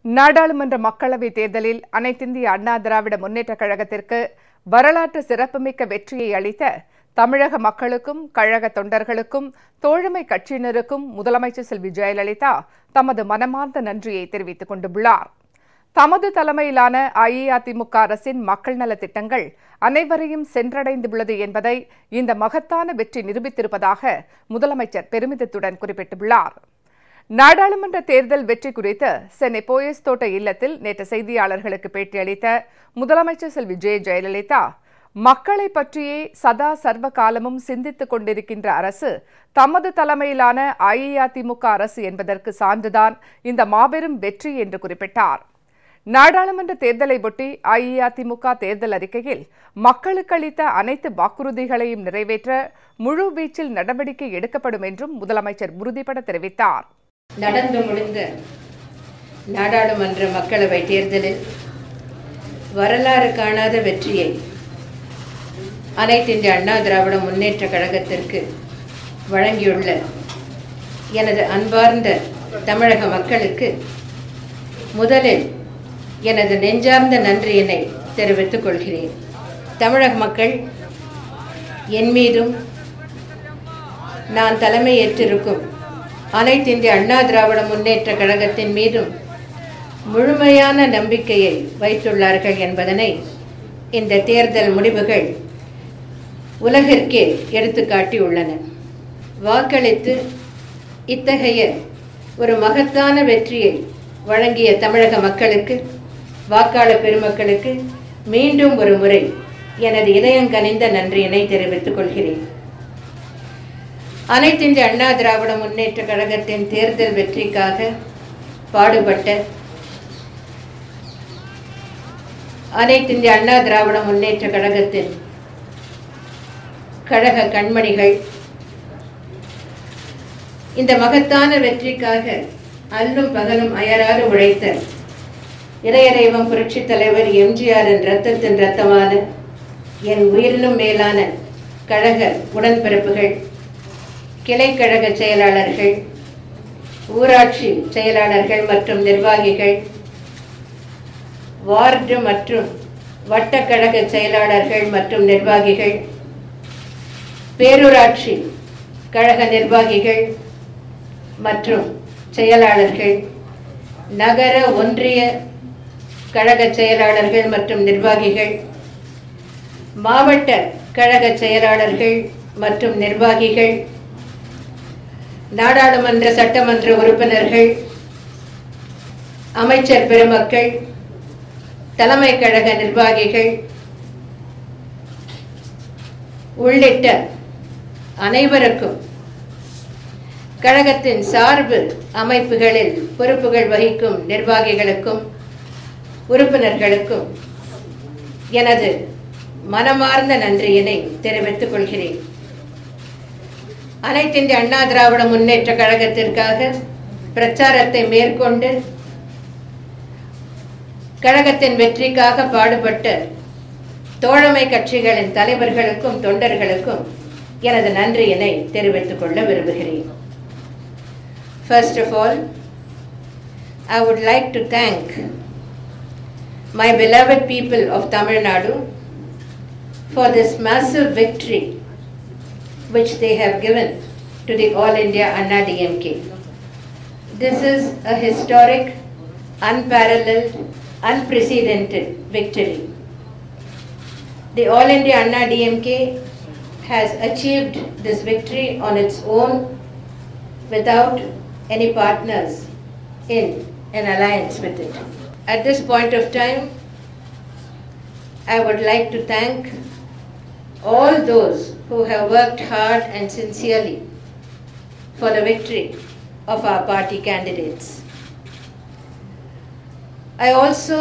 நாடாளுமன்ற மக்களவைத் தேர்தலில் அனைத்திந்திய அண்ணா திராவிட முன்னேற்றக் கழகத்திற்கு வரலாற்று சிறப்புமிக்க வெற்றியை அளித்த தமிழக மக்களுக்கும் கழக தொண்டர்களுக்கும் தோழமை கட்சியினருக்கும் முதலமைச்சர் செல்வி ஜெயலலிதா தமது மனமார்ந்த நன்றியை தெரிவித்துக் கொண்டுள்ளார். தமது தலைமையிலான அஇஅதிமுக அரசின் மக்கள் நலத் திட்டங்கள் அனைவரையும் சென்றடைந்துள்ளது என்பதை இந்த மகத்தான வெற்றி நிரூபித்திருப்பதாக முதலமைச்சர் பெருமிதத்துடன் குறிப்பிட்டுள்ளார். நாடாளுமன்ற தேர்தல் வெற்றி குறித்து சென்னை போயஸ் தோட்ட இல்லத்தில் நேற்று செய்தியாளர்களுக்கு பேட்டியளித்த முதலமைச்சர் செல்வி ஜெயலலிதா, மக்களை பற்றியே சதா சர்வ காலமும் சிந்தித்துக் கொண்டிருக்கின்ற அரசு தமது தலைமையிலான அஇஅதிமுக அரசு என்பதற்கு சான்றுதான் இந்த மாபெரும் வெற்றி என்று குறிப்பிட்டார். நாடாளுமன்ற தேர்தலை ஒட்டி அஇஅதிமுக தேர்தல் அறிக்கையில் மக்களுக்கு அளித்த அனைத்து வாக்குறுதிகளையும் நிறைவேற்ற முழு வீச்சில் நடவடிக்கை எடுக்கப்படும் என்றும் முதலமைச்சர் உறுதிபட தெரிவித்தார். நடந்து முடிந்த நாடாளுமன்ற மக்களவை தேர்தலில் வரலாறு காணாத வெற்றியை அனைத்திந்திய அண்ணா திராவிட முன்னேற்ற கழகத்திற்கு வழங்கியுள்ள எனது அன்பார்ந்த தமிழக மக்களுக்கு முதலில் எனது நெஞ்சார்ந்த நன்றியினை தெரிவித்துக் கொள்கிறேன். தமிழக மக்கள் என் மீதும் நான் தலைமையேற்றிருக்கும் அனைத்திந்திய அண்ணா திராவிட முன்னேற்ற கழகத்தின் மீதும் முழுமையான நம்பிக்கையை வைத்துள்ளார்கள் என்பதனை இந்த தேர்தல் முடிவுகள் உலகிற்கே எடுத்துக்காட்டியுள்ளன. வாக்களித்து இத்தகைய ஒரு மகத்தான வெற்றியை வழங்கிய தமிழக மக்களுக்கு, வாக்காளர் பெருமக்களுக்கு மீண்டும் ஒரு முறை எனது இதயங்கனிந்த நன்றியினை தெரிவித்துக் கொள்கிறேன். அனைத்திந்திய அண்ணா திராவிட முன்னேற்ற கழகத்தின் தேர்தல் வெற்றிக்காக பாடுபட்ட அனைத்திந்திய அண்ணா திராவிட முன்னேற்ற கழகத்தின் கழக கண்மணிகள், இந்த மகத்தான வெற்றிக்காக அல்லும் பகலும் அயராது உழைத்த இதயதெய்வம் புரட்சித் தலைவர் எம்ஜிஆரின் இரத்தத்தின் இரத்தமான என் உயிரினும் மேலான கழக உடன்பிறப்புகள், கிளைக்கழக செயலாளர்கள், ஊராட்சி செயலாளர்கள் மற்றும் நிர்வாகிகள், வார்டு மற்றும் வட்டக்கழக செயலாளர்கள் மற்றும் நிர்வாகிகள், பேரூராட்சி கழக நிர்வாகிகள் மற்றும் செயலாளர்கள், நகர ஒன்றிய கழக செயலாளர்கள் மற்றும் நிர்வாகிகள், மாவட்ட கழக செயலாளர்கள் மற்றும் நிர்வாகிகள், நாடாளுமன்ற சட்டமன்ற உறுப்பினர்கள், அமைச்சர் பெருமக்கள், தலைமை கழக நிர்வாகிகள் உள்ளிட்ட அனைவருக்கும், கழகத்தின் சார்பு அமைப்புகளில் பொறுப்புகள் வகிக்கும் நிர்வாகிகளுக்கும் உறுப்பினர்களுக்கும் எனது மனமார்ந்த நன்றியினை தெரிவித்துக் கொள்கிறேன். அனைத்திந்திய அண்ணா திராவிட முன்னேற்ற கழகத்திற்காக பிரச்சாரத்தை மேற்கொண்டு கழகத்தின் வெற்றிக்காக பாடுபட்ட தோழமை கட்சிகளின் தலைவர்களுக்கும் தொண்டர்களுக்கும் எனது நன்றியினை தெரிவித்துக் கொள்ள விரும்புகிறேன். First of all, I would like to thank my beloved people of Tamil Nadu for this massive victory which they have given to the All India Anna DMK. This is a historic, unparalleled, unprecedented victory. The All India Anna DMK has achieved this victory on its own without any partners in an alliance with it. At this point of time, I would like to thank all those who have worked hard and sincerely for the victory of our party candidates. I also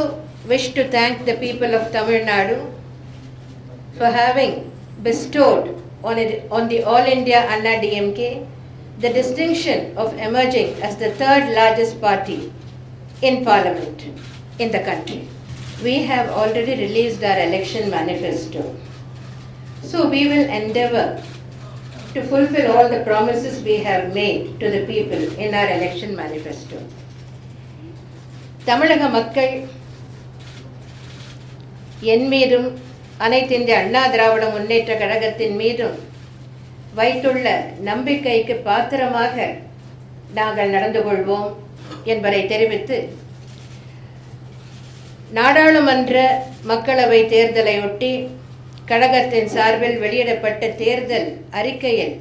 wish to thank the people of Tamil Nadu for having bestowed on the All India Anna DMK the distinction of emerging as the third largest party in Parliament in the country. We have already released our election manifesto. So we will endeavor to fulfill all the promises we have made to the people in our election manifesto. தமிழக மக்கள் என் மீதும் அனைத்து இந்திய அண்ணா திராவிட முன்னேற்ற கழகத்தின் மீதும் வைத்துள்ள நம்பிக்கைக்கு பாத்திரமாக நாங்கள் நடந்து கொள்வோம் என்பதை தெரிவித்து, நாடாளுமன்ற மக்களவை தேர்தலையொட்டி கழகத்தின் சார்பில் வெளியிடப்பட்ட தேர்தல் அறிக்கையில்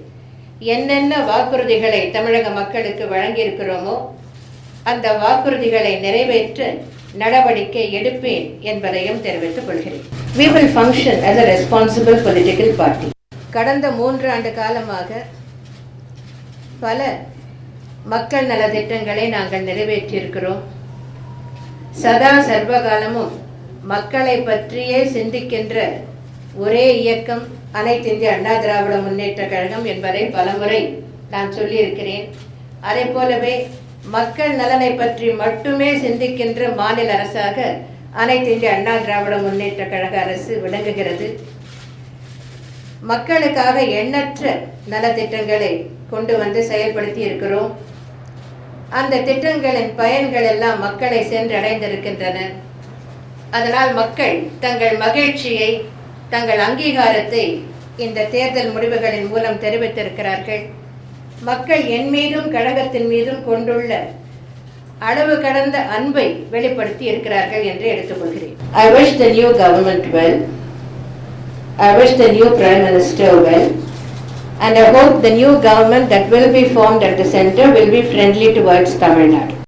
என்னென்ன வாக்குறுதிகளை தமிழக மக்களுக்கு வழங்கியிருக்கிறோமோ அந்த வாக்குறுதிகளை நிறைவேற்ற நடவடிக்கை எடுப்பேன் என்பதையும் தெரிவித்துக் கொள்கிறேன். We will function as a responsible political party. கடந்த 3 ஆண்டு காலமாக பல மக்கள் நல திட்டங்களை நாங்கள் நிறைவேற்றியிருக்கிறோம். சதா சர்வகாலமும் மக்களை பற்றியே சிந்திக்கின்ற ஒரே இயக்கம் அனைத்து இந்திய அண்ணா திராவிட முன்னேற்ற கழகம் என்பதை பலமுறை நான் சொல்லியிருக்கிறேன். அதே போலவே மக்கள் நலனை பற்றி மட்டுமே சிந்திக்கின்ற மாநில அரசாக அனைத்து இந்திய அண்ணா திராவிட முன்னேற்ற கழக அரசு விளங்குகிறது. மக்களுக்காக எண்ணற்ற நலத்திட்டங்களை கொண்டு வந்து செயல்படுத்தி இருக்கிறோம். அந்த திட்டங்களின் பயன்கள் எல்லாம் மக்களை சென்றடைந்திருக்கின்றன. அதனால் மக்கள் தங்கள் மகிழ்ச்சியை, தங்கள் அங்கீகாரத்தை இந்த தேர்தல் முடிவுகளின் மூலம் தெரிவித்திருக்கிறார்கள். மக்கள் என் மீதும் கழகத்தின் மீதும் கொண்டுள்ள அளவு கடந்த அன்பை வெளிப்படுத்தி இருக்கிறார்கள் என்று எடுத்துக்கொள்கிறேன். I wish the new government well. I wish the new Prime Minister well. And I hope the new government that will be formed at the center will be friendly towards Tamil Nadu.